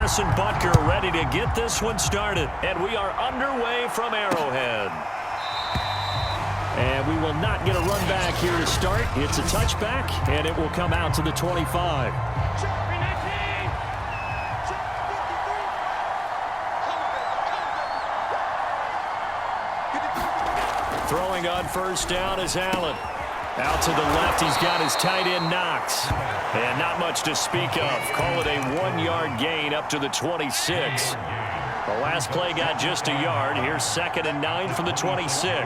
Harrison Butker ready to get this one started. And we are underway from Arrowhead. And we will not get a run back here to start. It's a touchback, and it will come out to the 25. Throwing on first down is Allen. Out to the left, he's got his tight end Knox. And not much to speak of. Call it a 1-yard gain up to the 26. The last play got just a yard. Here's 2nd and 9 from the 26.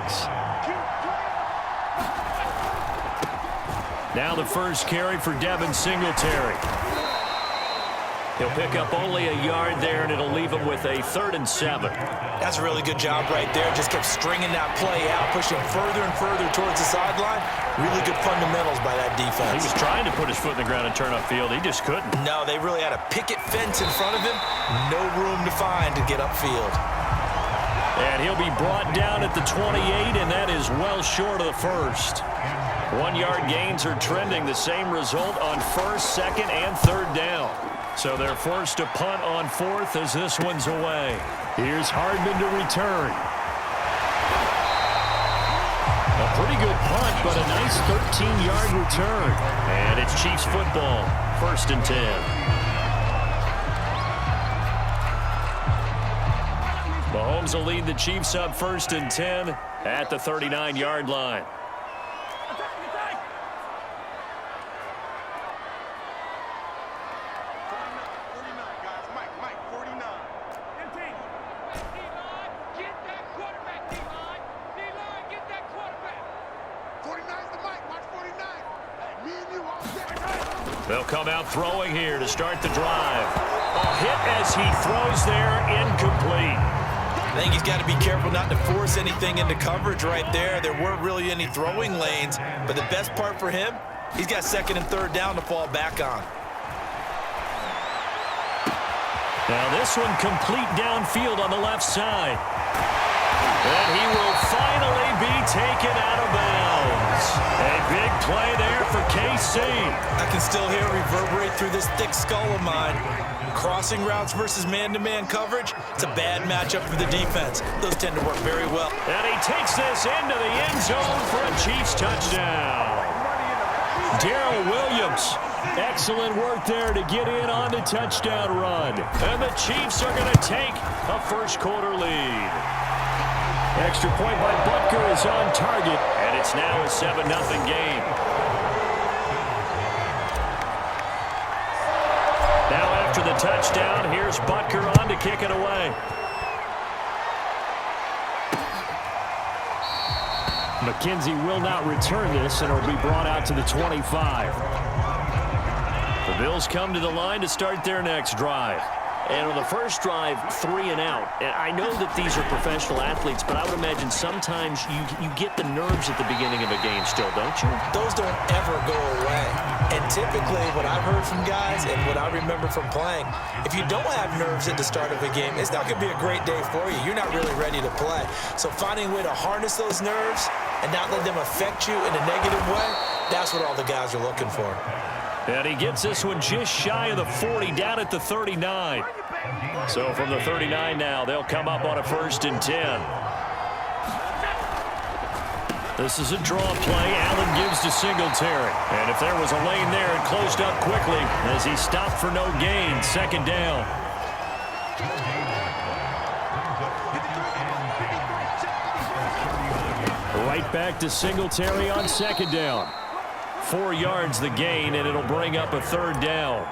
Now the first carry for Devin Singletary. He'll pick up only a yard there, and it'll leave him with a 3rd and 7. That's a really good job right there. Just kept stringing that play out, pushing further and further towards the sideline. Really good fundamentals by that defense. He was trying to put his foot in the ground and turn upfield. He just couldn't. No, they really had a picket fence in front of him. No room to find to get upfield. And he'll be brought down at the 28, and that is well short of the first. 1-yard gains are trending. The same result on 1st, 2nd, and 3rd down. So they're forced to punt on 4th as this one's away. Here's Hardman to return. A pretty good punt, but a nice 13-yard return. And it's Chiefs football, 1st and 10. Mahomes will lead the Chiefs up 1st and 10 at the 39-yard line. They'll come out throwing here to start the drive. A hit as he throws there, incomplete. I think he's got to be careful not to force anything into coverage right there. There weren't really any throwing lanes, but the best part for him, he's got 2nd and 3rd down to fall back on. Now this one complete downfield on the left side. And he will finally be taken out of bounds. A big play there for KC. I can still hear it reverberate through this thick skull of mine. Crossing routes versus man-to-man coverage, it's a bad matchup for the defense. Those tend to work very well. And he takes this into the end zone for a Chiefs touchdown. Darrell Williams, excellent work there to get in on the touchdown run. And the Chiefs are going to take a first-quarter lead. Extra point by Butker is on target, and it's now a 7-0 game. Now after the touchdown, here's Butker on to kick it away. McKenzie will not return this, and it'll be brought out to the 25. The Bills come to the line to start their next drive. And on the first drive, 3 and out. And I know that these are professional athletes, but I would imagine sometimes you get the nerves at the beginning of a game still, don't you? Those don't ever go away. And typically what I've heard from guys and what I remember from playing, if you don't have nerves at the start of a game, it's not going to be a great day for you. You're not really ready to play. So finding a way to harness those nerves and not let them affect you in a negative way, that's what all the guys are looking for. And he gets this one just shy of the 40, down at the 39. So from the 39 now, they'll come up on a 1st and 10. This is a draw play. Allen gives to Singletary. And if there was a lane there, it closed up quickly as he stopped for no gain. 2nd down. Right back to Singletary on 2nd down. 4 yards the gain, and it'll bring up a 3rd down.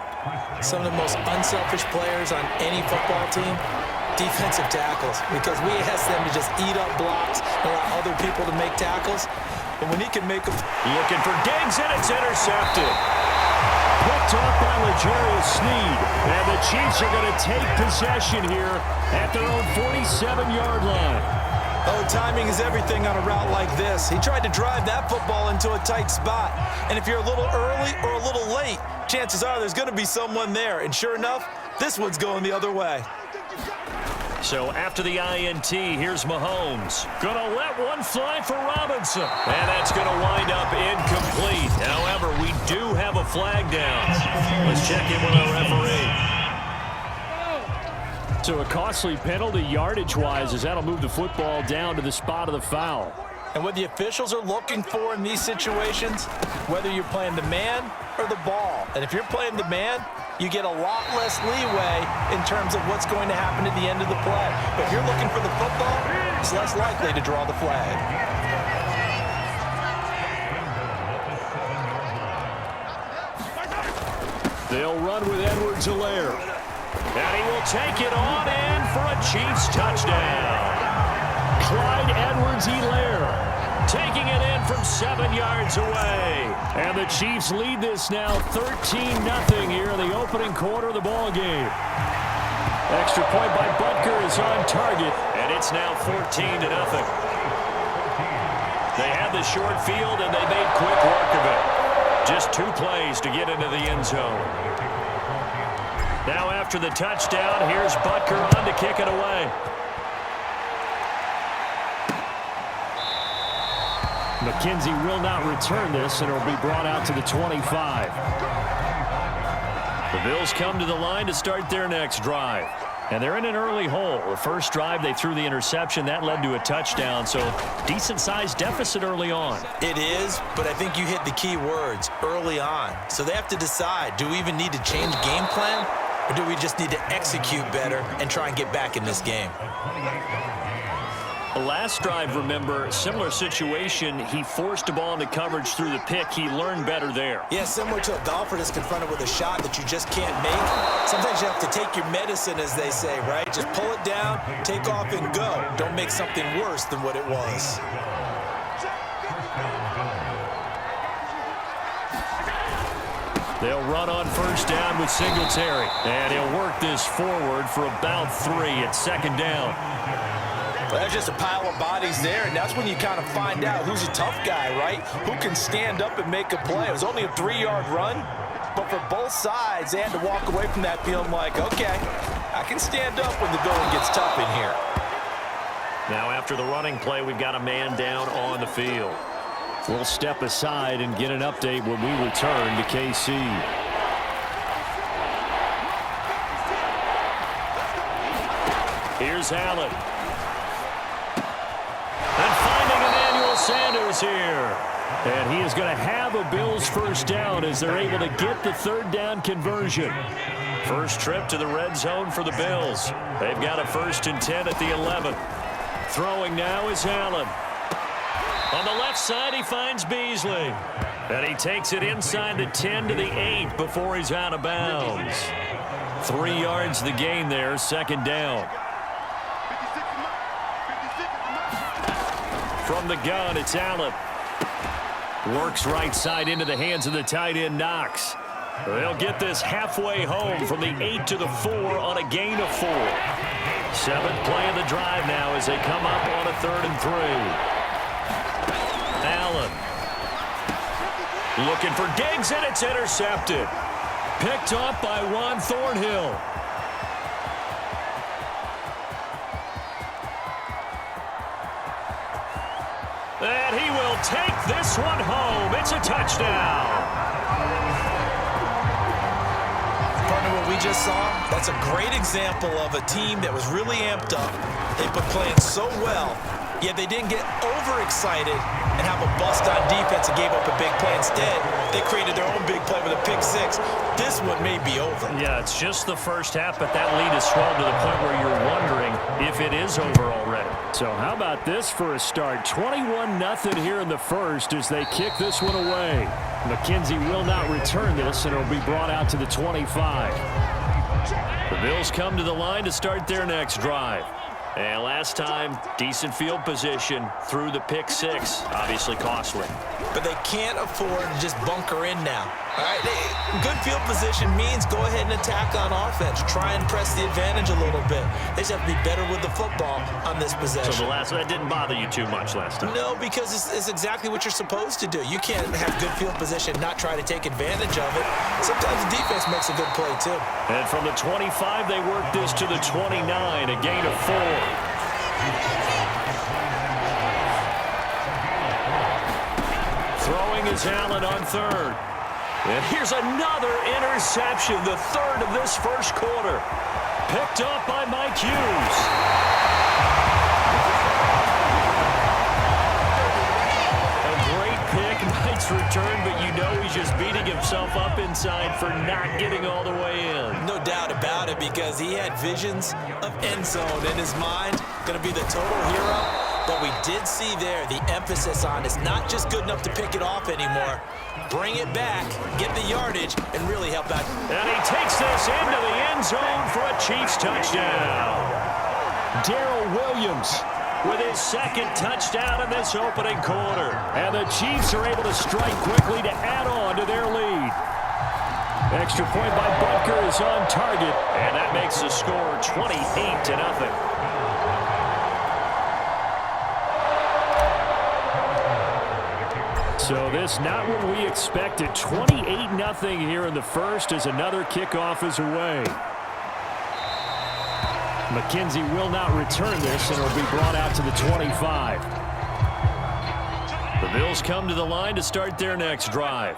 Some of the most unselfish players on any football team, defensive tackles, because we ask them to just eat up blocks and allow other people to make tackles. But when he can make them... Looking for Diggs, and it's intercepted. Picked off by L'Jarius Sneed. And the Chiefs are going to take possession here at their own 47-yard line. Oh, timing is everything on a route like this. He tried to drive that football into a tight spot. And if you're a little early or a little late, chances are there's going to be someone there. And sure enough, this one's going the other way. So after the INT, here's Mahomes. Gonna let one fly for Robinson. And that's gonna wind up incomplete. However, we do have a flag down. Let's check in with our referee. So a costly penalty yardage-wise as that'll move the football down to the spot of the foul. And what the officials are looking for in these situations, whether you're playing the man or the ball, and if you're playing the man, you get a lot less leeway in terms of what's going to happen at the end of the play. But if you're looking for the football, it's less likely to draw the flag. They'll run with Edwards-Helaire. And he will take it on in for a Chiefs touchdown. Clyde Edwards-Helaire taking it in from 7 yards away. And the Chiefs lead this now 13-0 here in the opening quarter of the ball game. Extra point by Butker is on target, and it's now 14-0. They had the short field, and they made quick work of it. Just 2 plays to get into the end zone. Now after the touchdown, here's Butker on to kick it away. McKenzie will not return this, and it will be brought out to the 25. The Bills come to the line to start their next drive. And they're in an early hole. The first drive, they threw the interception. That led to a touchdown, so decent-sized deficit early on. It is, but I think you hit the key words, early on. So they have to decide, do we even need to change game plan, or do we just need to execute better and try and get back in this game? The last drive, remember, similar situation. He forced a ball into coverage through the pick. He learned better there. Yeah, similar to a golfer that's confronted with a shot that you just can't make. Sometimes you have to take your medicine, as they say, right? Just pull it down, take off, and go. Don't make something worse than what it was. They'll run on first down with Singletary. And he'll work this forward for about 3 at second down. Well, there's just a pile of bodies there, and that's when you kind of find out who's a tough guy, right? Who can stand up and make a play. It was only a 3-yard run, but for both sides, they had to walk away from that feeling like, okay, I can stand up when the going gets tough in here. Now after the running play, we've got a man down on the field. We'll step aside and get an update when we return to KC. Here's Allen. And finding Emmanuel Sanders here. And he is going to have a Bills first down as they're able to get the third down conversion. First trip to the red zone for the Bills. They've got a 1st and 10 at the 11. Throwing now is Allen. On the left side, he finds Beasley. And he takes it inside the 10 to the 8 before he's out of bounds. 3 yards the gain there, second down. From the gun, it's Allen. Works right side into the hands of the tight end, Knox. They'll get this halfway home from the 8 to the 4 on a gain of 4. 7th play of the drive now as they come up on a 3rd and 3. Allen. Looking for Diggs, and it's intercepted. Picked off by Juan Thornhill. And he will take this one home. It's a touchdown. Partner, what we just saw, that's a great example of a team that was really amped up. They've been playing so well, yet they didn't get overexcited and have a bust on defense and gave up a big play. Instead, they created their own big play with a pick 6. This one may be over. Yeah, it's just the first half, but that lead has swelled to the point where you're wondering if it is over already. So how about this for a start? 21-0 here in the first as they kick this one away. McKenzie will not return this, and it'll be brought out to the 25. The Bills come to the line to start their next drive. And last time, decent field position through the pick 6. Obviously costly. But they can't afford to just bunker in now. All right, good field position means go ahead and attack on offense. Try and press the advantage a little bit. They just have to be better with the football on this possession. So that didn't bother you too much last time? No, because it's exactly what you're supposed to do. You can't have good field position, not try to take advantage of it. Sometimes the defense makes a good play, too. And from the 25, they work this to the 29, a gain of 4. Throwing is Allen on 3rd. And here's another interception, the 3rd of this first quarter. picked off by Mike Hughes. A great pick, nice return, but you know he's just beating himself up inside for not getting all the way in. No doubt about it, because he had visions of end zone in his mind. Going to be the total hero. But we did see there the emphasis on it's not just good enough to pick it off anymore. Bring it back, get the yardage, and really help out. And he takes this into the end zone for a Chiefs touchdown. Darrell Williams with his second touchdown in this opening quarter. And the Chiefs are able to strike quickly to add on to their lead. Extra point by Butker is on target, and that makes the score 28-0. So this not what we expected. 28-0 here in the first as another kickoff is away. McKenzie will not return this, and it'll be brought out to the 25. The Bills come to the line to start their next drive.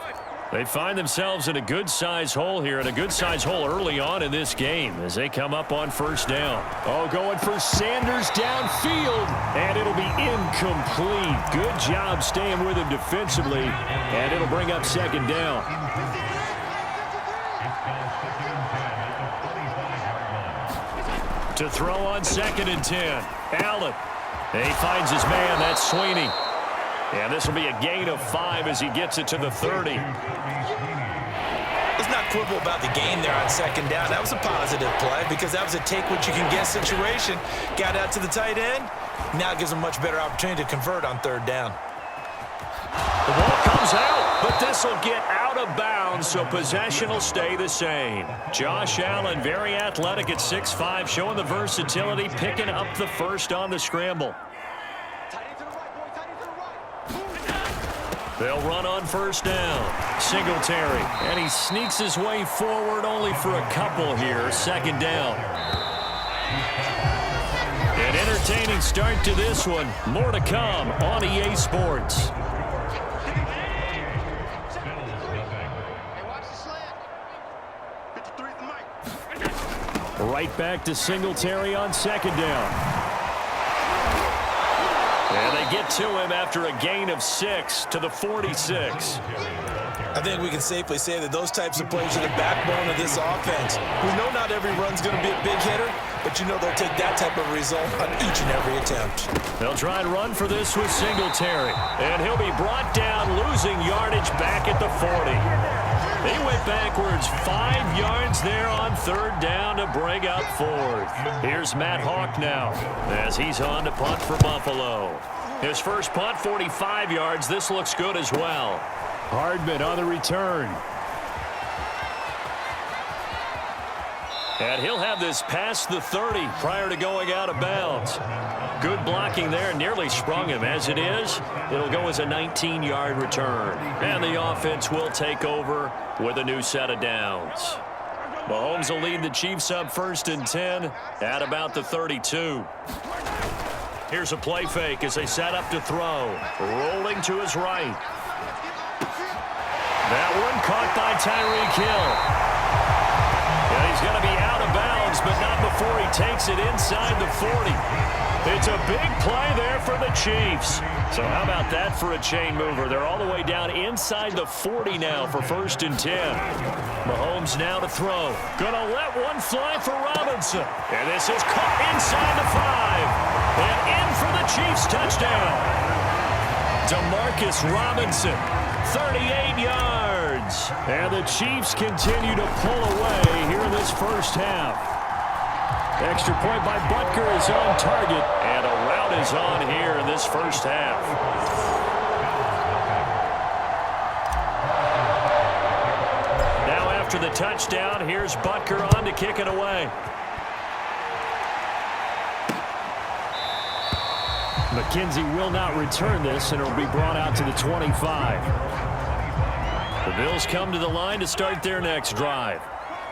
They find themselves in a good-sized hole here, and a good-sized hole early on in this game as they come up on first down. Oh, going for Sanders downfield, and it'll be incomplete. Good job staying with him defensively, and it'll bring up second down. To throw on 2nd and 10. Allen. And he finds his man. That's Sweeney. And this will be a gain of 5 as he gets it to the 30. Let's not quibble about the gain there on 2nd down. That was a positive play because that was a take-what-you-can-get situation. Got out to the tight end. Now it gives him a much better opportunity to convert on 3rd down. The ball comes out, but this will get out of bounds, so possession will stay the same. Josh Allen, very athletic at 6'5", showing the versatility, picking up the first on the scramble. They'll run on first down. Singletary, and he sneaks his way forward only for a couple here. 2nd down. An entertaining start to this one. More to come on EA Sports. Right back to Singletary on 2nd down. And they get to him after a gain of 6 to the 46. I think we can safely say that those types of plays are the backbone of this offense. We know not every run's going to be a big hitter, but you know they'll take that type of result on each and every attempt. They'll try and run for this with Singletary. And he'll be brought down, losing yardage back at the 40. He went backwards 5 yards there on 3rd down to bring up 4th. Here's Matt Hawk now as he's on to punt for Buffalo. His first punt, 45 yards. This looks good as well. Hardman on the return. And he'll have this past the 30 prior to going out of bounds. Good blocking there, nearly sprung him. As it is, it'll go as a 19-yard return. And the offense will take over with a new set of downs. Mahomes will lead the Chiefs up 1st and 10 at about the 32. Here's a play fake as they set up to throw. Rolling to his right. That one caught by Tyreek Hill. And he's going to be out of bounds, but not before he takes it inside the 40. It's a big play there for the Chiefs. So how about that for a chain mover? They're all the way down inside the 40 now for 1st and 10. Mahomes now to throw. Gonna let one fly for Robinson. And this is caught inside the 5. And in for the Chiefs touchdown. Demarcus Robinson, 38 yards. And the Chiefs continue to pull away here in this first half. Extra point by Butker is on target, and a rout is on here in this first half. Now after the touchdown, here's Butker on to kick it away. McKenzie will not return this, and it'll be brought out to the 25. The Bills come to the line to start their next drive.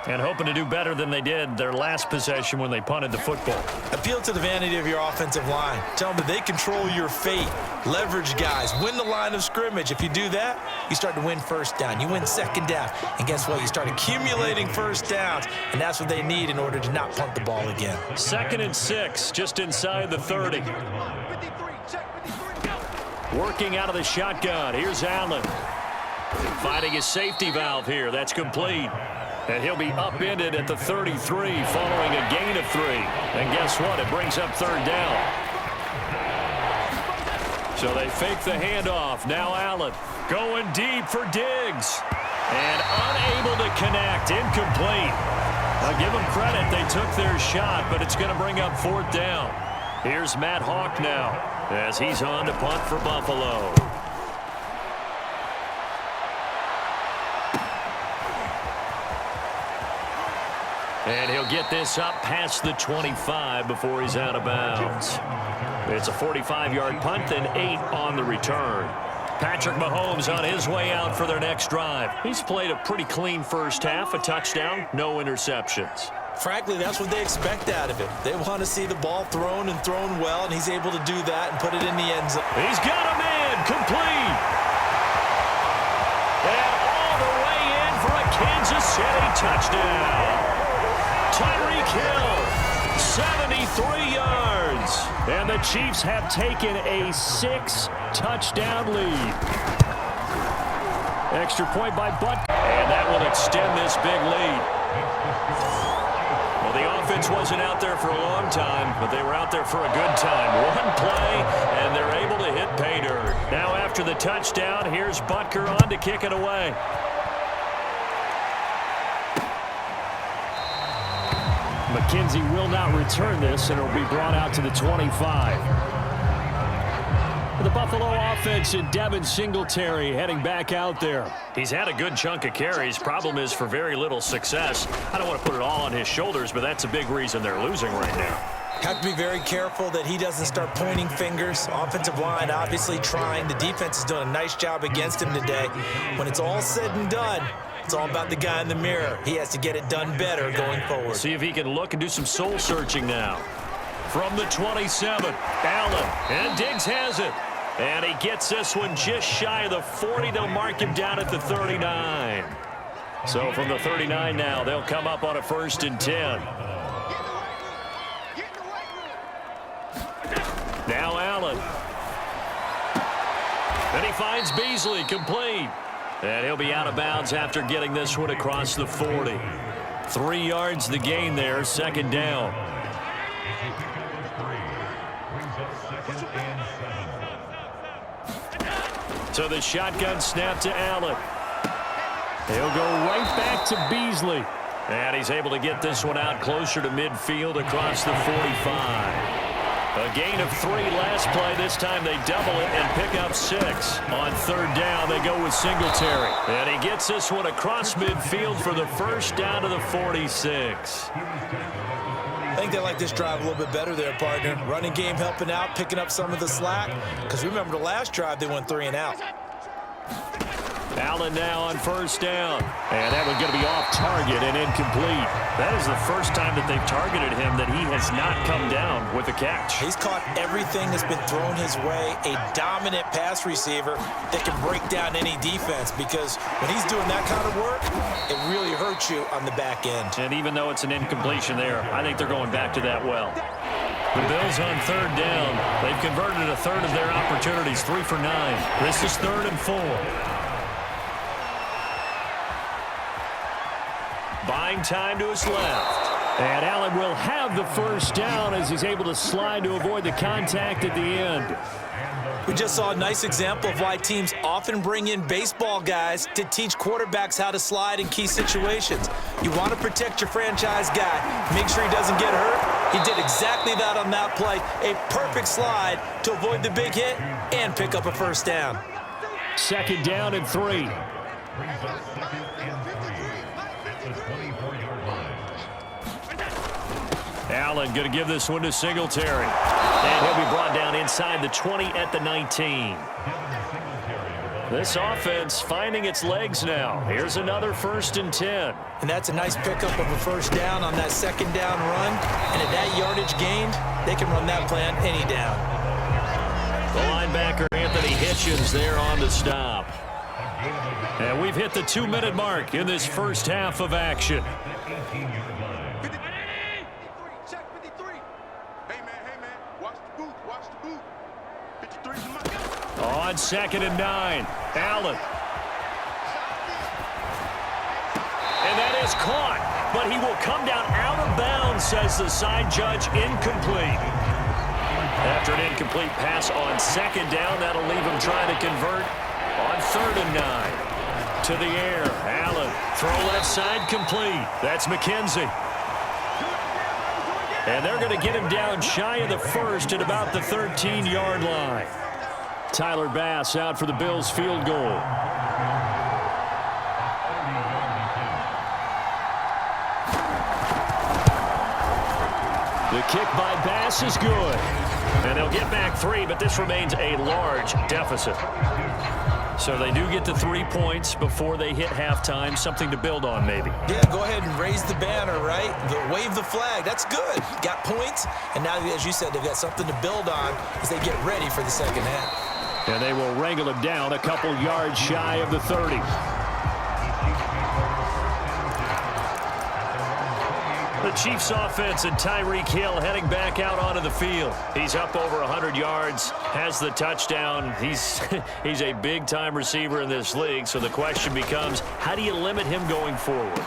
And hoping to do better than they did their last possession when they punted the football. Appeal to the vanity of your offensive line. Tell them that they control your fate. Leverage guys. Win the line of scrimmage. If you do that, you start to win first down. You win second down. And guess what? You start accumulating first downs. And that's what they need in order to not punt the ball again. 2nd and 6, just inside the 30. Working out of the shotgun. Here's Allen. Finding his safety valve here. That's complete. And he'll be upended at the 33 following a gain of 3. And guess what? It brings up 3rd down. So they fake the handoff. Now Allen going deep for Diggs. And unable to connect. Incomplete. I'll give them credit. They took their shot, but it's going to bring up 4th down. Here's Matt Hawk now as he's on to punt for Buffalo. And he'll get this up past the 25 before he's out of bounds. It's a 45-yard punt and 8 on the return. Patrick Mahomes on his way out for their next drive. He's played a pretty clean first half, a touchdown, no interceptions. Frankly, that's what they expect out of him. They want to see the ball thrown and thrown well, and he's able to do that and put it in the end zone. He's got a man, complete. And all the way in for a Kansas City touchdown. Tyreek Hill, 73 yards. And the Chiefs have taken a 6-touchdown lead. Extra point by Butt. And that will extend this big lead. Well, the offense wasn't out there for a long time, but they were out there for a good time. One play, and they're able to hit pay dirt. Now after the touchdown, here's Butker on to kick it away. McKenzie will not return this, and it will be brought out to the 25. The Buffalo offense and Devin Singletary heading back out there. He's had a good chunk of carries. Problem is for very little success. I don't want to put it all on his shoulders, but that's a big reason they're losing right now. Have to be very careful that he doesn't start pointing fingers. Offensive line obviously trying. The defense has done a nice job against him today. When it's all said and done, it's all about the guy in the mirror. He has to get it done better going forward. See if he can look and do some soul searching now. From the 27, Allen, and Diggs has it. And he gets this one just shy of the 40. They'll mark him down at the 39. So from the 39 now, they'll come up on a 1st and 10. Now Allen. And he finds Beasley, complete. And he'll be out of bounds after getting this one across the 40. 3 yards the gain there, 2nd down. So the shotgun snap to Allen. He'll go right back to Beasley. And he's able to get this one out closer to midfield across the 45. A gain of 3 last play. This time they double it and pick up 6. On 3rd down, they go with Singletary. And he gets this one across midfield for the 1st down to the 46. I think they like this drive a little bit better there, partner. Running game helping out, picking up some of the slack. Because remember the last drive, they went 3 and out. Allen now on 1st down. And that one's going to be off target and incomplete. That is the first time that they've targeted him that he has not come down with a catch. He's caught everything that's been thrown his way. A dominant pass receiver that can break down any defense, because when he's doing that kind of work, it really hurts you on the back end. And even though it's an incompletion there, I think they're going back to that well. The Bills on 3rd down. They've converted a third of their opportunities, 3 for 9. This is 3rd and 4. Buying time to his left. And Allen will have the 1st down as he's able to slide to avoid the contact at the end. We just saw a nice example of why teams often bring in baseball guys to teach quarterbacks how to slide in key situations. You want to protect your franchise guy. Make sure he doesn't get hurt. He did exactly that on that play. A perfect slide to avoid the big hit and pick up a 1st down. 2nd down and 3. Allen going to give this one to Singletary. And he'll be brought down inside the 20 at the 19. This offense finding its legs now. Here's another 1st and 10. And that's a nice pickup of a first down on that second down run. And at that yardage gained, they can run that play on any down. The linebacker, Anthony Hitchens, there on the stop. And we've hit the 2-minute mark in this first half of action. On 2nd and 9, Allen. And that is caught, but he will come down out of bounds, says the side judge, incomplete. After an incomplete pass on 2nd down, that'll leave him trying to convert on 3rd and 9. To the air, Allen, throw left side complete. That's McKenzie. And they're going to get him down shy of the 1st at about the 13-yard line. Tyler Bass out for the Bills field goal. The kick by Bass is good. And they'll get back 3, but this remains a large deficit. So they do get the 3 points before they hit halftime, something to build on maybe. Yeah, go ahead and raise the banner, right? Wave the flag. That's good. Got points, and now, as you said, they've got something to build on as they get ready for the second half. And they will wrangle him down a couple yards shy of the 30. The Chiefs offense and Tyreek Hill heading back out onto the field. He's up over 100 yards, has the touchdown. He's a big-time receiver in this league, so the question becomes, how do you limit him going forward?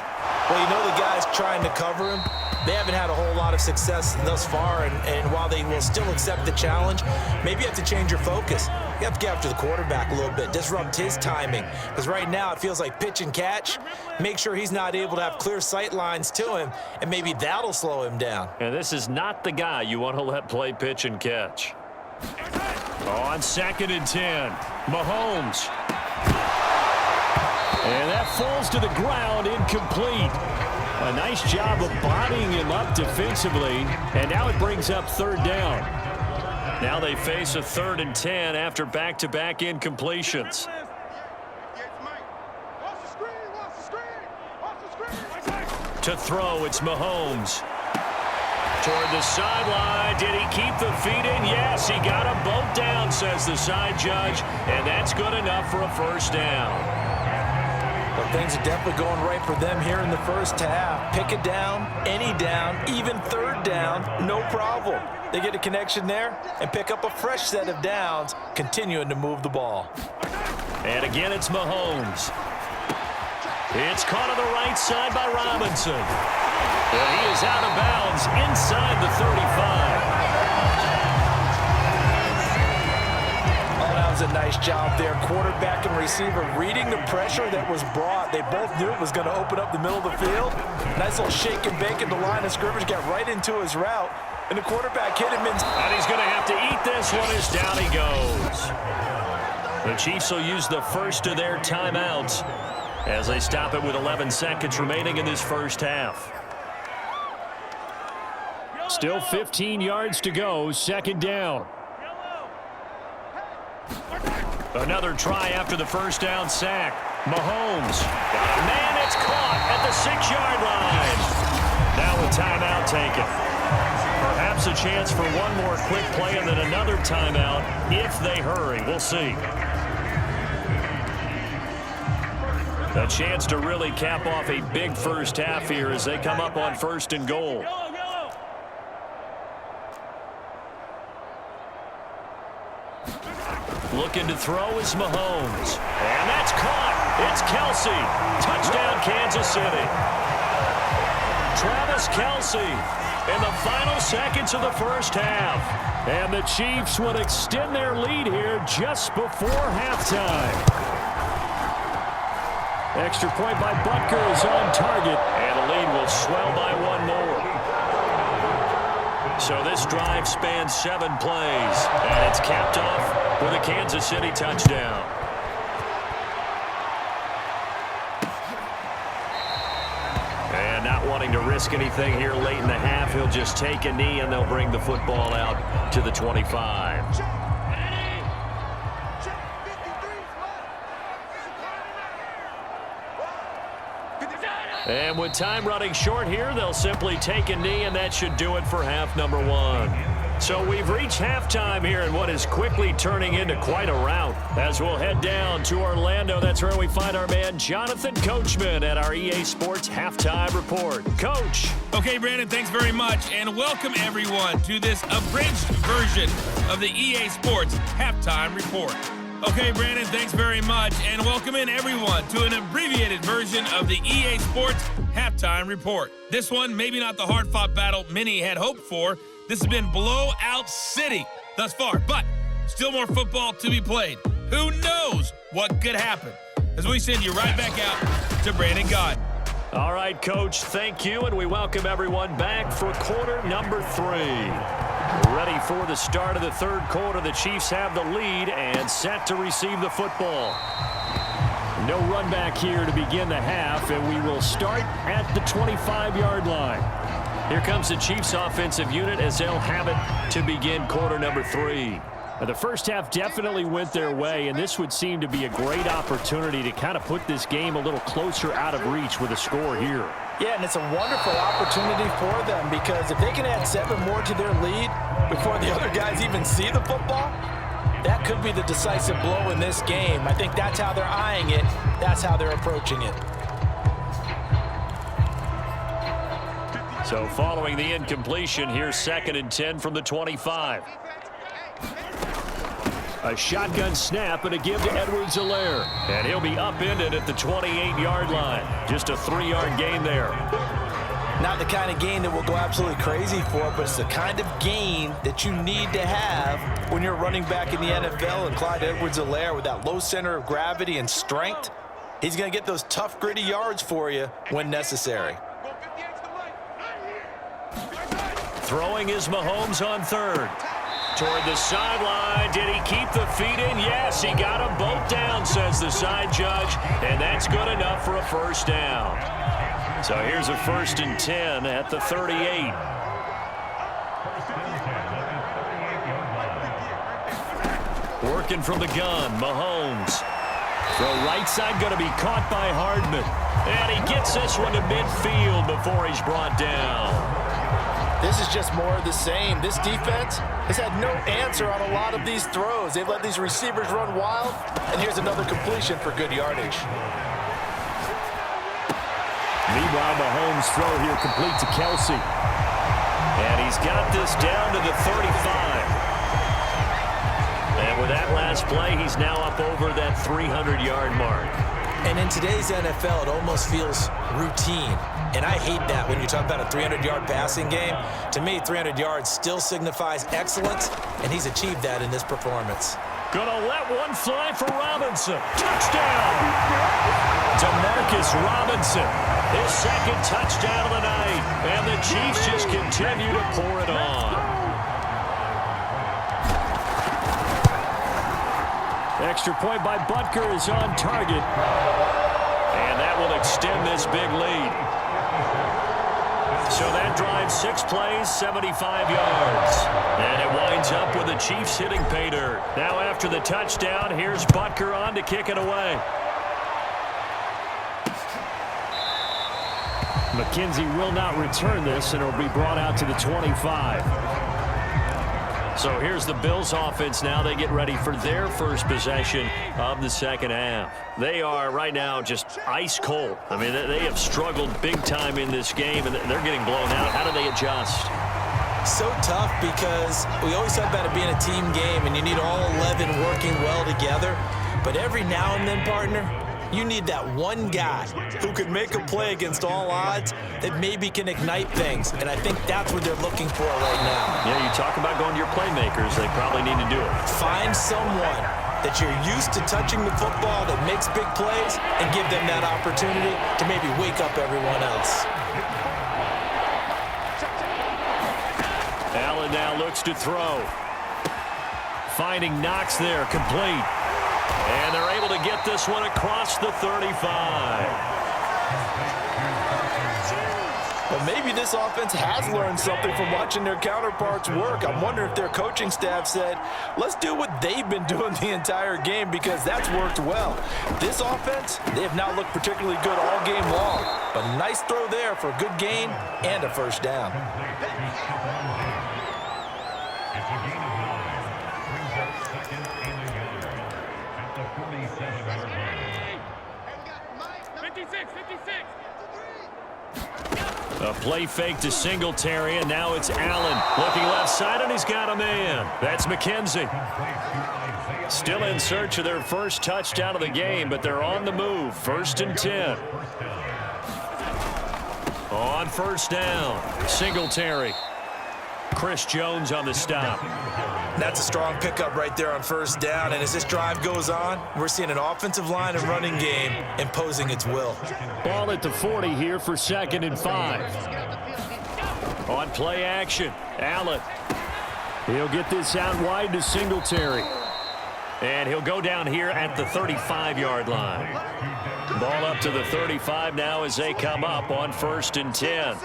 Well, you know the guys trying to cover him, they haven't had a whole lot of success thus far, and while they will still accept the challenge, maybe you have to change your focus. You have to get after the quarterback a little bit, disrupt his timing, because right now it feels like pitch and catch. Make sure he's not able to have clear sight lines to him, and maybe that'll slow him down. And this is not the guy you want to let play pitch and catch. On 2nd and 10, Mahomes. And that falls to the ground, incomplete. A nice job of bodying him up defensively, and now it brings up 3rd down. Now they face a 3rd and 10 after back-to-back incompletions. To throw, it's Mahomes. Toward the sideline, did he keep the feet in? Yes, he got them both down, says the side judge, and that's good enough for a 1st down. Well, things are definitely going right for them here in the first half. Pick it down, any down, even 3rd down, no problem. They get a connection there and pick up a fresh set of downs, continuing to move the ball. And again, it's Mahomes. It's caught on the right side by Robinson. And he is out of bounds inside the 35. Was a nice job there. Quarterback and receiver reading the pressure that was brought. They both knew it was going to open up the middle of the field. Nice little shake and bake at the line of scrimmage. Got right into his route. And the quarterback hit him in. And he's going to have to eat this one as down he goes. The Chiefs will use the first of their timeouts as they stop it with 11 seconds remaining in this first half. Still 15 yards to go. 2nd down. Another try after the 1st down sack. Mahomes. Got a man, it's caught at the 6-yard line. Now a timeout taken. Perhaps a chance for one more quick play and then another timeout if they hurry. We'll see. A chance to really cap off a big first half here as they come up on 1st and goal. Looking to throw is Mahomes. And that's caught. It's Kelsey. Touchdown, Kansas City. Travis Kelsey in the final seconds of the first half. And the Chiefs would extend their lead here just before halftime. Extra point by Butker is on target. And the lead will swell by one more. So this drive spans 7 plays. And it's capped off with a Kansas City touchdown. And not wanting to risk anything here late in the half, he'll just take a knee and they'll bring the football out to the 25. And with time running short here, they'll simply take a knee, and that should do it for half number one. So we've reached halftime here in what is quickly turning into quite a rout. As we'll head down to Orlando, that's where we find our man Jonathan Coachman at our EA Sports Halftime Report. Coach. Okay, Brandon, thanks very much, and welcome everyone to this abridged version of the EA Sports Halftime Report. Okay, Brandon, thanks very much, and welcome in everyone to an abbreviated version of the EA Sports Halftime Report. This one, maybe not the hard-fought battle many had hoped for. This has been blowout city thus far, but still more football to be played. Who knows what could happen? As we send you right back out to Brandon Gaudin. All right, Coach, thank you, and we welcome everyone back for quarter number 3. Ready for the start of the third quarter. The Chiefs have the lead and set to receive the football. No run back here to begin the half, and we will start at the 25-yard line. Here comes the Chiefs offensive unit as they'll have it to begin quarter number 3. The first half definitely went their way, and this would seem to be a great opportunity to kind of put this game a little closer out of reach with a score here. Yeah, and it's a wonderful opportunity for them because if they can add 7 more to their lead before the other guys even see the football, that could be the decisive blow in this game. I think that's how they're eyeing it. That's how they're approaching it. So following the incompletion, here's 2nd and 10 from the 25. A shotgun snap and a give to Edwards-Helaire. And he'll be upended at the 28-yard line. Just a 3-yard gain there. Not the kind of gain that we'll go absolutely crazy for, but it's the kind of gain that you need to have when you're running back in the NFL. And Clyde Edwards-Helaire, with that low center of gravity and strength, he's going to get those tough, gritty yards for you when necessary. Throwing is Mahomes on 3rd. Toward the sideline. Did he keep the feet in? Yes, he got them both down, says the side judge. And that's good enough for a first down. So here's a 1st and 10 at the 38. Working from the gun, Mahomes. Throw right side, going to be caught by Hardman. And he gets this one to midfield before he's brought down. This is just more of the same. This defense has had no answer on a lot of these throws. They've let these receivers run wild, and here's another completion for good yardage. Meanwhile, Mahomes' throw here complete to Kelsey. And he's got this down to the 35. And with that last play, he's now up over that 300-yard mark. And in today's NFL, it almost feels routine. And I hate that when you talk about a 300-yard passing game. To me, 300 yards still signifies excellence, and he's achieved that in this performance. Gonna let one fly for Robinson. Touchdown! DeMarcus Robinson, his 2nd touchdown of the night. And the Chiefs just continue to pour it on. Extra point by Butker is on target. And that will extend this big lead. So that drives 6 plays, 75 yards. And it winds up with the Chiefs hitting pay dirt. Now after the touchdown, here's Butker on to kick it away. McKenzie will not return this, and it will be brought out to the 25. So here's the Bills offense now. They get ready for their first possession of the second half. They are right now just ice cold. I mean, they have struggled big time in this game, and they're getting blown out. How do they adjust? So tough because we always talk about it being a team game, and you need all 11 working well together. But every now and then, partner, you need that one guy who could make a play against all odds that maybe can ignite things. And I think that's what they're looking for right now. Yeah, you talk about going to your playmakers. They probably need to do it. Find someone that you're used to touching the football that makes big plays and give them that opportunity to maybe wake up everyone else. Allen now looks to throw. Finding Knox there, complete. And they're able to get this one across the 35. Well, maybe this offense has learned something from watching their counterparts work. I'm wondering if their coaching staff said, let's do what they've been doing the entire game because that's worked well. This offense, they have not looked particularly good all game long, but nice throw there for a good gain and a first down. A play fake to Singletary, and now it's Allen. Looking left side, and he's got a man. That's McKenzie. Still in search of their first touchdown of the game, but they're on the move. 1st and 10. On first down, Singletary. Chris Jones on the stop. That's a strong pickup right there on first down, and as this drive goes on, we're seeing an offensive line and running game imposing its will. Ball at the 40 here for 2nd and 5. On play action, Allen. He'll get this out wide to Singletary. And he'll go down here at the 35-yard line. Ball up to the 35 now as they come up on 1st and 10.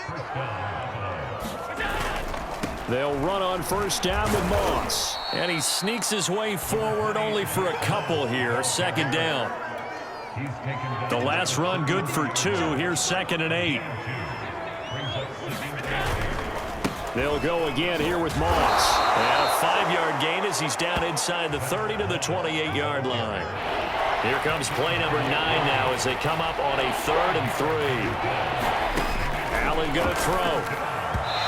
They'll run on first down with Moss. And he sneaks his way forward only for a couple here. 2nd down. The last run good for 2. Here's 2nd and 8. They'll go again here with Moss. And a 5-yard gain as he's down inside the 30 to the 28-yard line. Here comes play number 9 now as they come up on a 3rd and 3. Allen going to throw.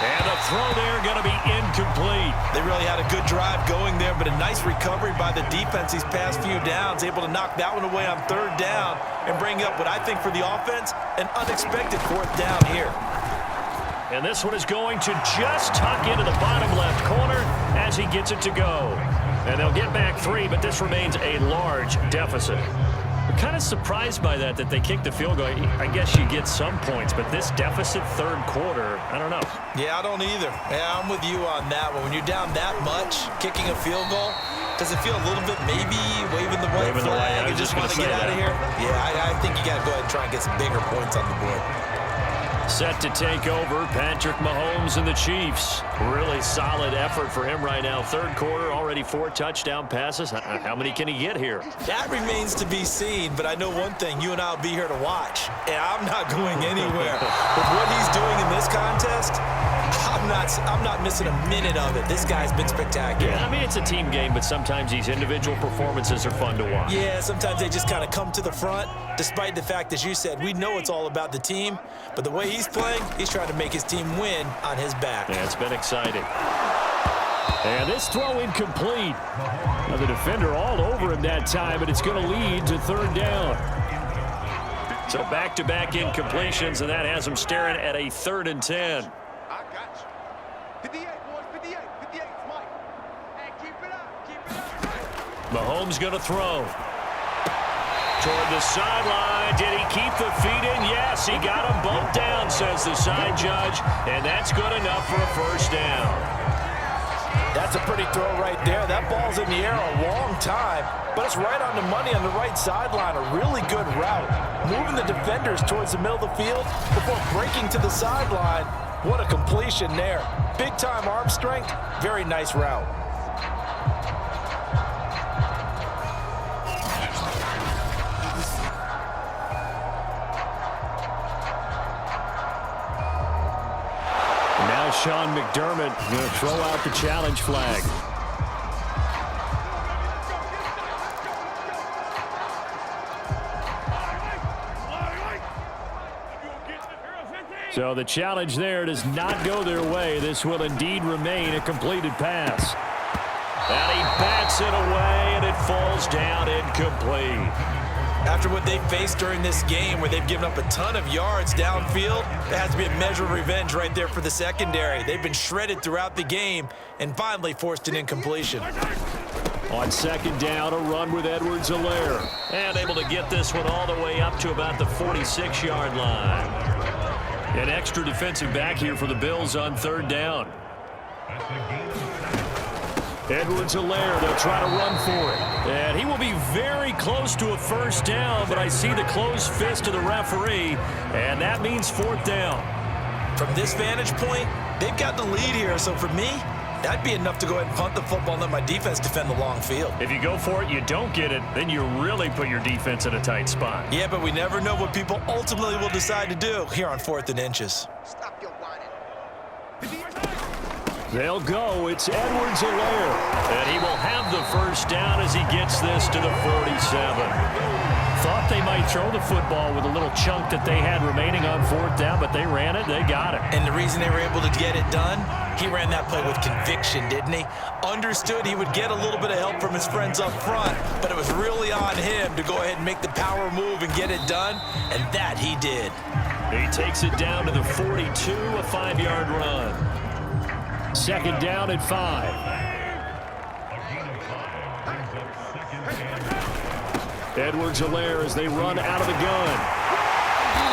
And a throw there going to be incomplete. They really had a good drive going there, but a nice recovery by the defense these past few downs, able to knock that one away on 3rd down and bring up what I think for the offense, an unexpected 4th down here. And this one is going to just tuck into the bottom left corner as he gets it to go. And they'll get back 3, but this remains a large deficit. I'm kind of surprised by that they kicked the field goal. I guess you get some points, but this deficit 3rd quarter, I don't know. Yeah, I don't either. Yeah, I'm with you on that one. When you're down that much, kicking a field goal, does it feel a little bit maybe waving the white flag and just want to get out of here? Yeah, I think you got to go ahead and try and get some bigger points on the board. Set to take over, Patrick Mahomes and the Chiefs. Really solid effort for him right now. 3rd quarter, already 4 touchdown passes. How many can he get here? That remains to be seen, but I know one thing. You and I will be here to watch, and I'm not going anywhere. With what he's doing in this contest, I'm not missing a minute of it. This guy's been spectacular. Yeah, I mean, it's a team game, but sometimes these individual performances are fun to watch. Yeah, sometimes they just kind of come to the front, despite the fact, as you said, we know it's all about the team, but the way he's playing, he's trying to make his team win on his back. Yeah, it's been exciting. And this throw incomplete. Now the defender all over him that time, and it's going to lead to 3rd down. So back-to-back incompletions, and that has him staring at a 3rd and 10. Mahomes going to throw. Toward the sideline. Did he keep the feet in? Yes, he got him bumped down, says the side judge, and that's good enough for a 1st down. That's a pretty throw right there. That ball's in the air a long time, but it's right on the money on the right sideline. A really good route. Moving the defenders towards the middle of the field before breaking to the sideline. What a completion there. Big-time arm strength. Very nice route. Sean McDermott going to throw out the challenge flag. So the challenge there does not go their way. This will indeed remain a completed pass. And he bats it away, and it falls down incomplete. After what they've faced during this game where they've given up a ton of yards downfield, there has to be a measure of revenge right there for the secondary. They've been shredded throughout the game and finally forced an incompletion. On 2nd down, a run with Edwards-Helaire. And able to get this one all the way up to about the 46-yard line. An extra defensive back here for the Bills on 3rd down. Edwards-Helaire, they'll try to run for it. And he will be very close to a 1st down, but I see the closed fist of the referee, and that means 4th down. From this vantage point, they've got the lead here. So for me, that'd be enough to go ahead and punt the football and let my defense defend the long field. If you go for it, you don't get it, then you really put your defense in a tight spot. Yeah, but we never know what people ultimately will decide to do here on 4th and inches. Stop your whining. They'll go. It's Edwards-Helaire. And he will have the first down as he gets this to the 47. Thought they might throw the football with a little chunk that they had remaining on 4th down, but they ran it. They got it. And the reason they were able to get it done, he ran that play with conviction, didn't he? Understood he would get a little bit of help from his friends up front, but it was really on him to go ahead and make the power move and get it done, and that he did. He takes it down to the 42, a 5-yard run. 2nd down at 5. Edwards-Helaire as they run out of the gun.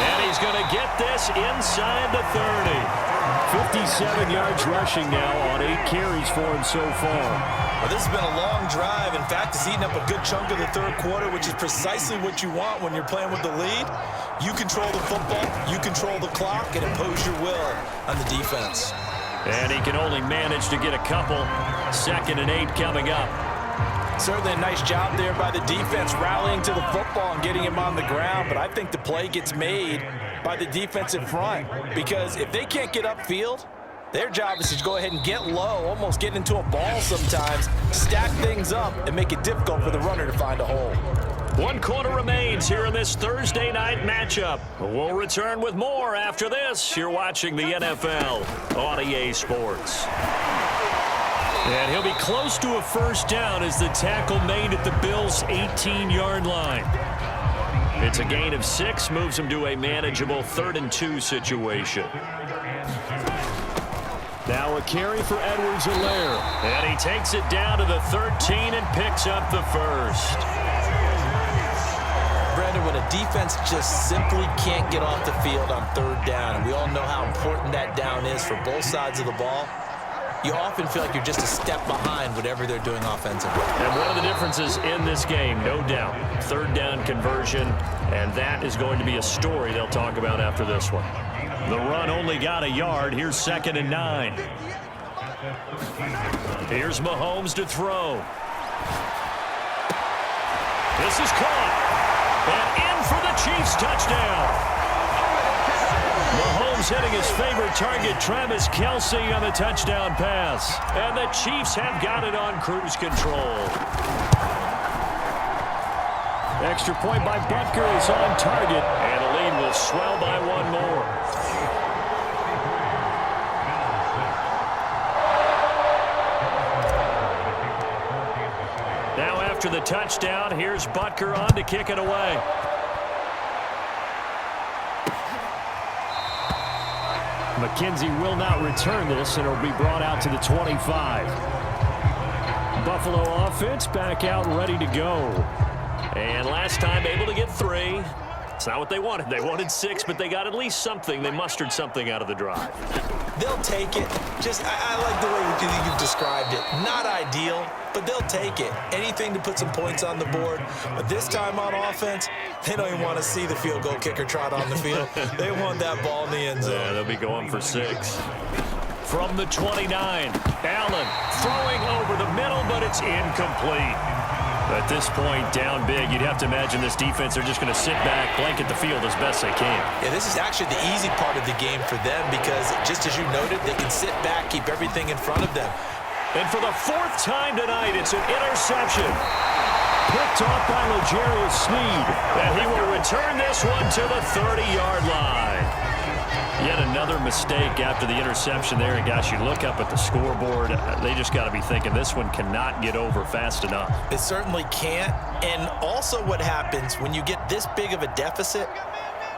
And he's going to get this inside the 30. 57 yards rushing now on 8 carries for him so far. Well, this has been a long drive. In fact, it's eaten up a good chunk of the 3rd quarter, which is precisely what you want when you're playing with the lead. You control the football, you control the clock, and impose your will on the defense. And he can only manage to get a couple. 2nd and 8 coming up. Certainly a nice job there by the defense rallying to the football and getting him on the ground, but I think the play gets made by the defensive front because if they can't get upfield, their job is to go ahead and get low, almost get into a ball sometimes, stack things up, and make it difficult for the runner to find a hole. 1 quarter remains here in this Thursday night matchup. We'll return with more after this. You're watching the NFL on EA Sports. And he'll be close to a first down as the tackle made at the Bills' 18-yard line. It's a gain of 6, moves him to a manageable 3rd and 2 situation. Now a carry for Edwards-Helaire. And he takes it down to the 13 and picks up the first. Brandon, when a defense just simply can't get off the field on 3rd down, and we all know how important that down is for both sides of the ball, you often feel like you're just a step behind whatever they're doing offensively. And one of the differences in this game, no doubt, 3rd down conversion, and that is going to be a story they'll talk about after this one. The run only got a yard. Here's 2nd and 9. Here's Mahomes to throw. This is caught. And in for the Chiefs touchdown. Mahomes hitting his favorite target, Travis Kelce, on the touchdown pass. And the Chiefs have got it on cruise control. Extra point by Butker is on target, and the lead will swell by 1 more. Now after the touchdown, here's Butker on to kick it away. McKenzie will not return this, and it'll be brought out to the 25. Buffalo offense back out ready to go. And last time able to get 3. It's not what they wanted. They wanted 6, but they got at least something. They mustered something out of the drive. They'll take it. Just, I like the way you've described it. Not ideal, but they'll take it. Anything to put some points on the board. But this time on offense, they don't even want to see the field goal kicker trot on the field. They want that ball in the end zone. Yeah, they'll be going for 6. From the 29, Allen throwing over the middle, but it's incomplete. At this point, down big, you'd have to imagine this defense are just going to sit back, blanket the field as best they can. Yeah, this is actually the easy part of the game for them because, just as you noted, they can sit back, keep everything in front of them. And for the 4th time tonight, it's an interception. Picked off by L'Jarius Sneed. And he will return this one to the 30-yard line. Yet another mistake after the interception there. And gosh, you look up at the scoreboard, they just got to be thinking this one cannot get over fast enough. It certainly can't. And also what happens when you get this big of a deficit,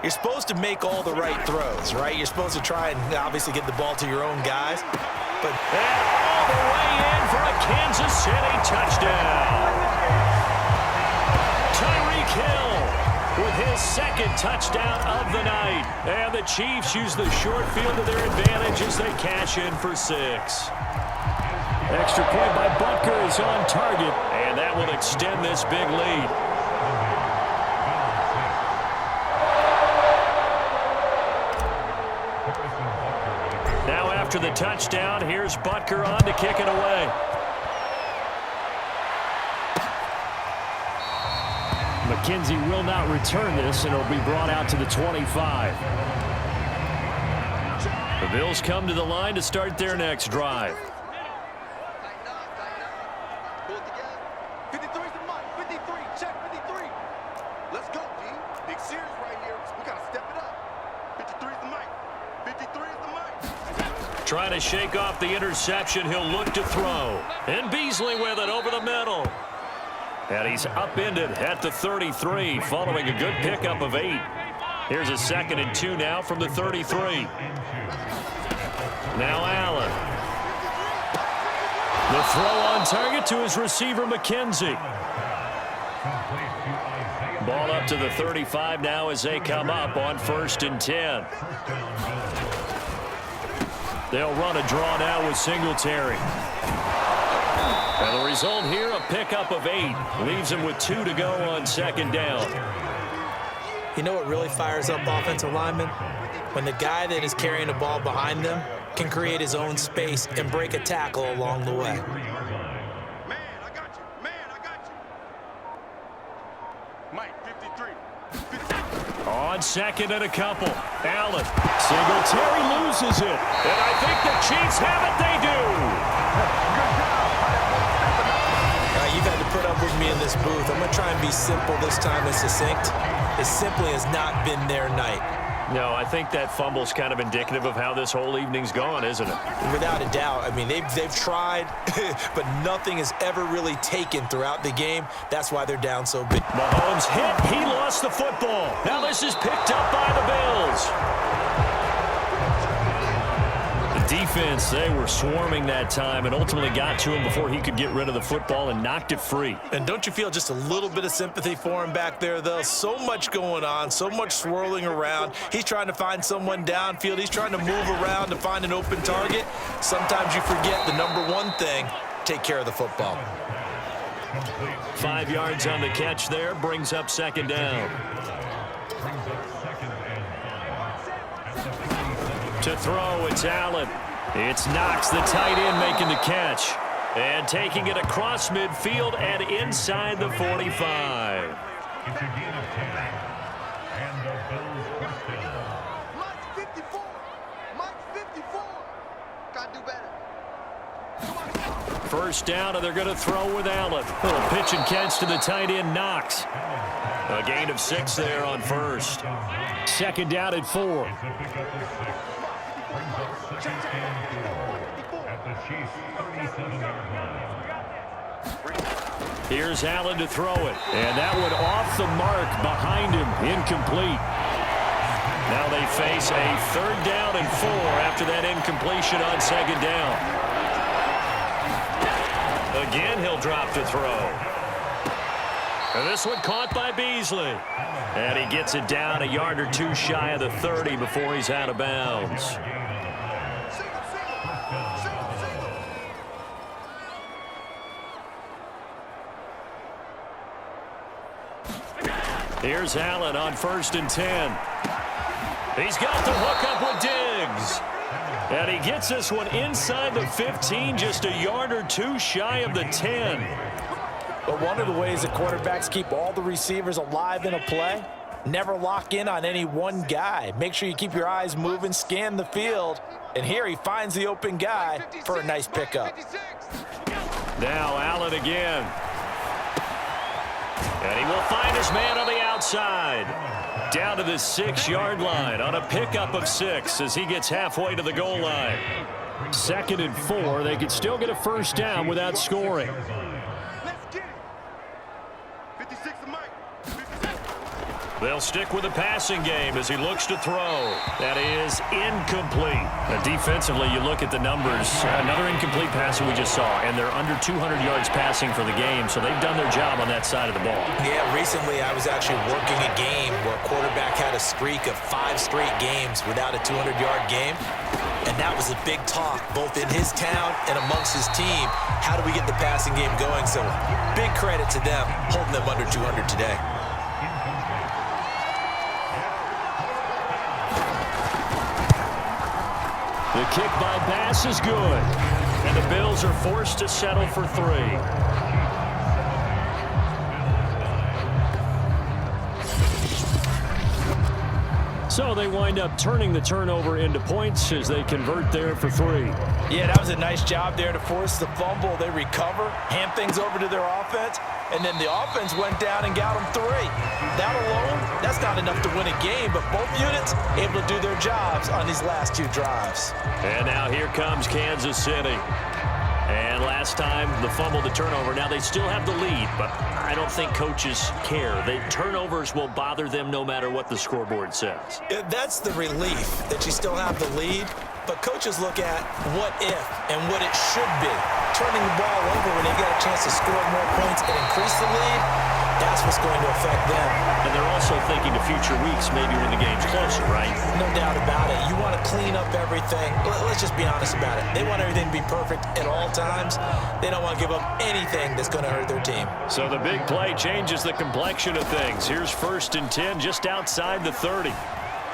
you're supposed to make all the right throws, right? You're supposed to try and obviously get the ball to your own guys. But and all the way in for a Kansas City touchdown. Tyreek Hill with his 2nd touchdown of the night. And the Chiefs use the short field to their advantage as they cash in for 6. Extra point by Butker is on target, and that will extend this big lead. after the touchdown. Here's Butker on to kick it away. McKenzie will not return this, and it'll be brought out to the 25. The Bills come to the line to start their next drive. Trying to shake off the interception. He'll look to throw. And Beasley with it over the middle. And he's upended at the 33 following a good pickup of 8. Here's a 2nd and 2 now from the 33. Now Allen. The throw on target to his receiver, McKenzie. Ball up to the 35 now as they come up on 1st and 10. They'll run a draw now with Singletary. And the result here, a pickup of 8. Leaves him with 2 to go on 2nd down. You know what really fires up offensive linemen? When the guy that is carrying the ball behind them can create his own space and break a tackle along the way. On 2nd and a couple. Allen. Singletary loses it. And I think the Chiefs have it. They do. You've had to put up with me in this booth. I'm going to try and be simple this time and succinct. It simply has not been their night. No, I think that fumble's kind of indicative of how this whole evening's gone, isn't it? Without a doubt. I mean, they've tried, but nothing has ever really taken throughout the game. That's why they're down so big. Mahomes hit. He lost the football. Now this is picked up by the Bills. The defense, they were swarming that time and ultimately got to him before he could get rid of the football and knocked it free. And don't you feel just a little bit of sympathy for him back there, though? So much going on, so much swirling around. He's trying to find someone downfield. He's trying to move around to find an open target. Sometimes you forget the number one thing, take care of the football. 5 yards on the catch there, brings up 2nd down. To throw, it's Allen. It's Knox, the tight end, making the catch. And taking it across midfield and inside the 45. First down, and they're going to throw with Allen. Little pitch and catch to the tight end, Knox. A gain of 6 there on 1st. 2nd down and 4. Here's Allen to throw it. And that one off the mark behind him. Incomplete. Now they face a 3rd down and 4 after that incompletion on 2nd down. Again, he'll drop to throw. And this one caught by Beasley. And he gets it down a yard or 2 shy of the 30 before he's out of bounds. Here's Allen on 1st and 10. He's got the hook up with Diggs. And he gets this one inside the 15, just a yard or 2 shy of the 10. But one of the ways that quarterbacks keep all the receivers alive in a play, never lock in on any one guy. Make sure you keep your eyes moving, scan the field. And here he finds the open guy for a nice pickup. Now Allen again. And he will find his man on the outside. Down to the 6-yard line on a pickup of 6 as he gets halfway to the goal line. 2nd and 4. They could still get a 1st down without scoring. They'll stick with the passing game as he looks to throw. That is incomplete. Now, defensively, you look at the numbers. Another incomplete pass that we just saw, and they're under 200 yards passing for the game, so they've done their job on that side of the ball. Yeah, recently I was actually working a game where a quarterback had a streak of 5 straight games without a 200-yard game, and that was a big talk both in his town and amongst his team. How do we get the passing game going? So big credit to them holding them under 200 today. The kick by Bass is good. And the Bills are forced to settle for 3. So they wind up turning the turnover into points as they convert there for 3. Yeah, that was a nice job there to force the fumble. They recover, hand things over to their offense, and then the offense went down and got them 3. That alone, that's not enough to win a game, but both units able to do their jobs on these last 2 drives. And now here comes Kansas City. And last time, the fumble, the turnover. Now they still have the lead, but I don't think coaches care. The turnovers will bother them no matter what the scoreboard says. That's the relief that you still have the lead, but coaches look at what if and what it should be. Turning the ball over when they get a chance to score more points and increase the lead, that's what's going to affect them. And they're also thinking to future weeks, maybe when the game's closer, right? No doubt about it. You want to clean up everything. Let's just be honest about it. They want everything to be perfect at all times. They don't want to give up anything that's going to hurt their team. So the big play changes the complexion of things. Here's 1st and 10 just outside the 30.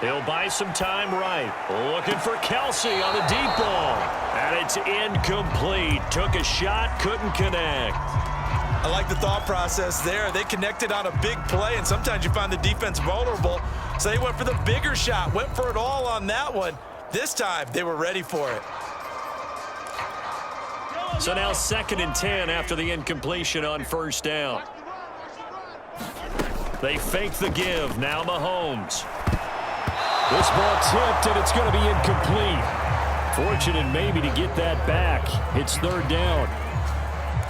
He'll buy some time right. Looking for Kelsey on the deep ball. And it's incomplete. Took a shot, couldn't connect. I like the thought process there. They connected on a big play, and sometimes you find the defense vulnerable. So they went for the bigger shot, went for it all on that one. This time, they were ready for it. So now 2nd and 10 after the incompletion on 1st down. They fake the give. Now Mahomes. This ball tipped, and it's going to be incomplete. Fortunate maybe to get that back. It's 3rd down.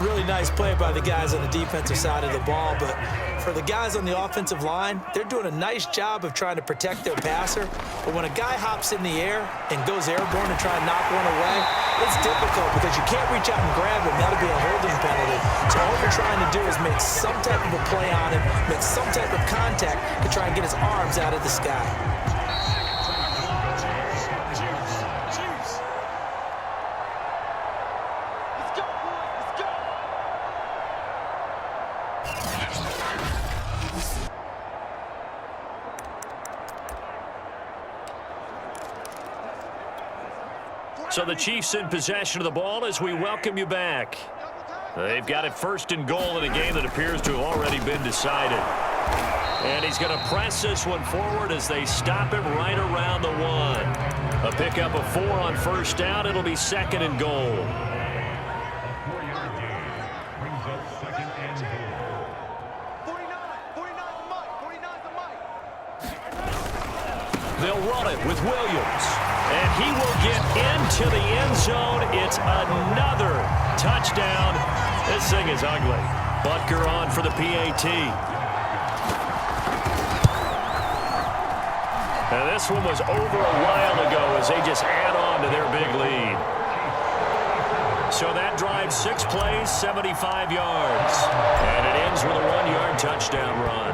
Really nice play by the guys on the defensive side of the ball, but for the guys on the offensive line, they're doing a nice job of trying to protect their passer. But when a guy hops in the air and goes airborne and try to knock one away, it's difficult because you can't reach out and grab him. That'll be a holding penalty. So all you're trying to do is make some type of a play on him, make some type of contact to try and get his arms out of the sky. So the Chiefs in possession of the ball as we welcome you back. They've got it 1st and goal in a game that appears to have already been decided. And he's going to press this one forward as they stop him right around the 1. A pickup of 4 on 1st down. It'll be 2nd and goal. They'll run it with Williams. And he will get into the end zone. It's another touchdown. This thing is ugly. Butker on for the PAT. And this one was over a while ago as they just add on to their big lead. So that drive 6 plays, 75 yards. And it ends with a 1-yard touchdown run.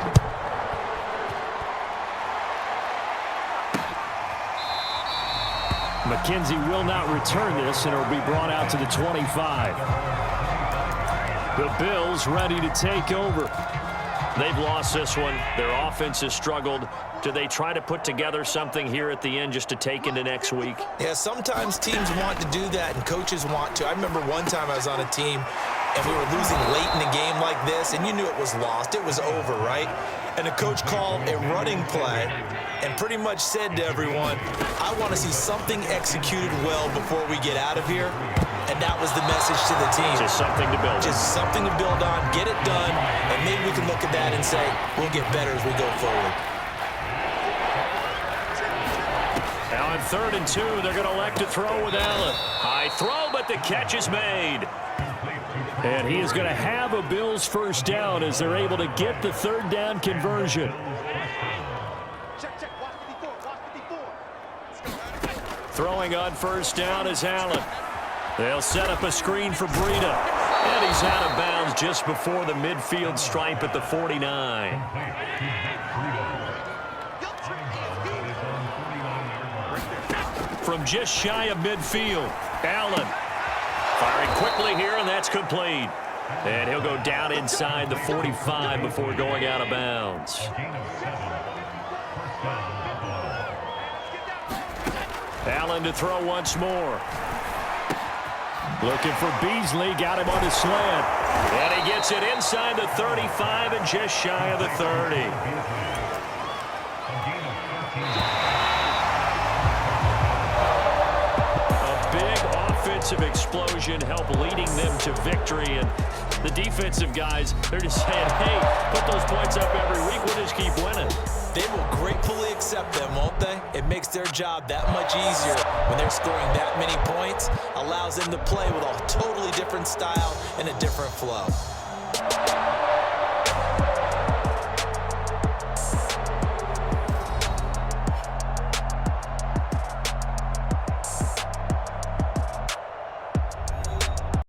McKenzie will not return this, and it'll be brought out to the 25. The Bills ready to take over. They've lost this one. Their offense has struggled. Do they try to put together something here at the end just to take into next week? Yeah, sometimes teams want to do that, and coaches want to. I remember one time I was on a team, and we were losing late in the game like this, and you knew it was lost. It was over, right? And the coach called a running play and pretty much said to everyone, I want to see something executed well before we get out of here. And that was the message to the team. Just something to build on. Just something to build on, get it done, and maybe we can look at that and say, we'll get better as we go forward. Now on 3rd and 2, they're going to elect to throw with Allen. High throw, but the catch is made. And he is going to have a Bills 1st down as they're able to get the 3rd down conversion. Throwing on 1st down is Allen. They'll set up a screen for Breida. And he's out of bounds just before the midfield stripe at the 49. From just shy of midfield, Allen firing quickly here, and that's complete. And he'll go down inside the 45 before going out of bounds. Allen to throw once more. Looking for Beasley. Got him on his slant. And he gets it inside the 35 and just shy of the 30. Offensive explosion help leading them to victory, and the defensive guys, they're just saying, hey, put those points up every week, we'll just keep winning. They will gratefully accept them, won't they? It makes their job that much easier when they're scoring that many points, allows them to play with a totally different style and a different flow.